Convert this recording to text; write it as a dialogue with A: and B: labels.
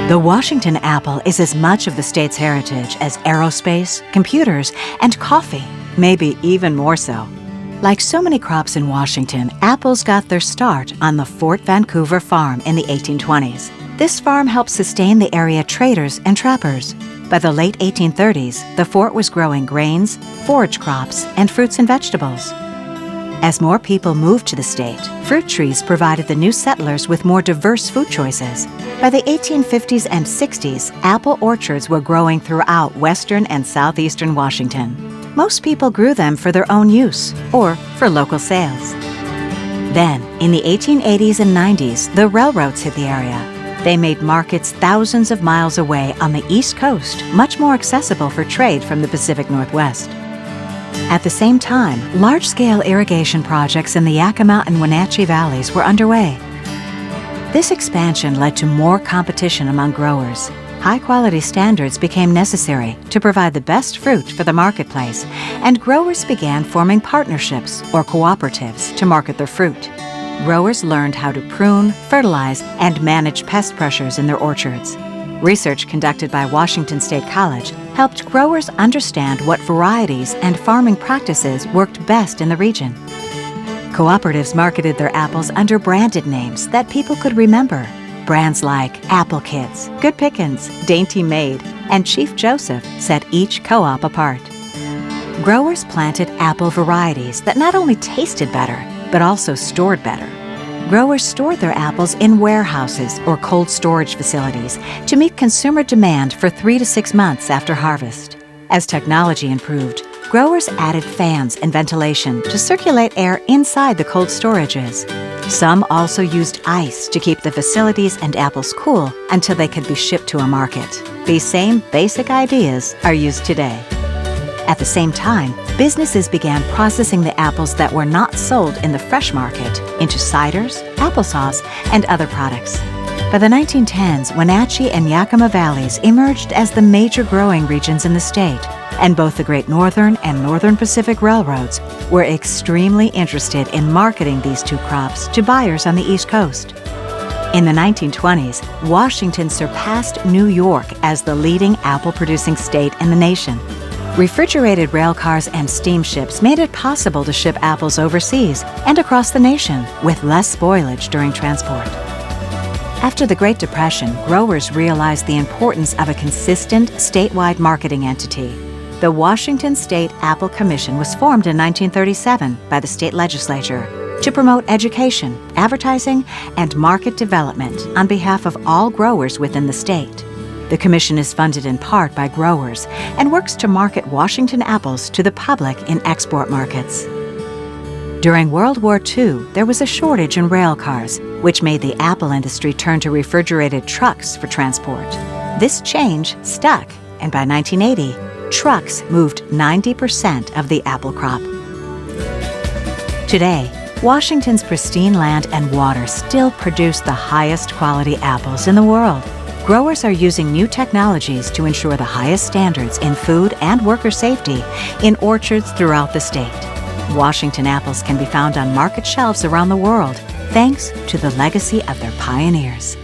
A: The Washington apple is as much of the state's heritage as aerospace, computers, and coffee, maybe even more so. Like so many crops in Washington, apples got their start on the Fort Vancouver farm in the 1820s. This farm helped sustain the area traders and trappers. By the late 1830s, the fort was growing grains, forage crops, and fruits and vegetables. As more people moved to the state, fruit trees provided the new settlers with more diverse food choices. By the 1850s and 60s, apple orchards were growing throughout western and southeastern Washington. Most people grew them for their own use or for local sales. Then, in the 1880s and 90s, the railroads hit the area. They made markets thousands of miles away on the East Coast much more accessible for trade from the Pacific Northwest. At the same time, large-scale irrigation projects in the Yakima and Wenatchee valleys were underway. This expansion led to more competition among growers. High-quality standards became necessary to provide the best fruit for the marketplace, and growers began forming partnerships or cooperatives to market their fruit. Growers learned how to prune, fertilize, and manage pest pressures in their orchards. Research conducted by Washington State College helped growers understand what varieties and farming practices worked best in the region. Cooperatives marketed their apples under branded names that people could remember. Brands like Apple Kids, Good Pickins, Dainty Maid, and Chief Joseph set each co-op apart. Growers planted apple varieties that not only tasted better, but also stored better. Growers stored their apples in warehouses or cold storage facilities to meet consumer demand for 3 to 6 months after harvest. As technology improved, growers added fans and ventilation to circulate air inside the cold storages. Some also used ice to keep the facilities and apples cool until they could be shipped to a market. These same basic ideas are used today. At the same time, businesses began processing the apples that were not sold in the fresh market into ciders, applesauce, and other products. By the 1910s, Wenatchee and Yakima valleys emerged as the major growing regions in the state, and both the Great Northern and Northern Pacific Railroads were extremely interested in marketing these two crops to buyers on the East Coast. In the 1920s, Washington surpassed New York as the leading apple-producing state in the nation. Refrigerated rail cars and steamships made it possible to ship apples overseas and across the nation with less spoilage during transport. After the Great Depression, growers realized the importance of a consistent statewide marketing entity. The Washington State Apple Commission was formed in 1937 by the state legislature to promote education, advertising, and market development on behalf of all growers within the state. The commission is funded in part by growers and works to market Washington apples to the public in export markets. During World War II, there was a shortage in rail cars, which made the apple industry turn to refrigerated trucks for transport. This change stuck, and by 1980, trucks moved 90% of the apple crop. Today, Washington's pristine land and water still produce the highest quality apples in the world. Growers are using new technologies to ensure the highest standards in food and worker safety in orchards throughout the state. Washington apples can be found on market shelves around the world thanks to the legacy of their pioneers.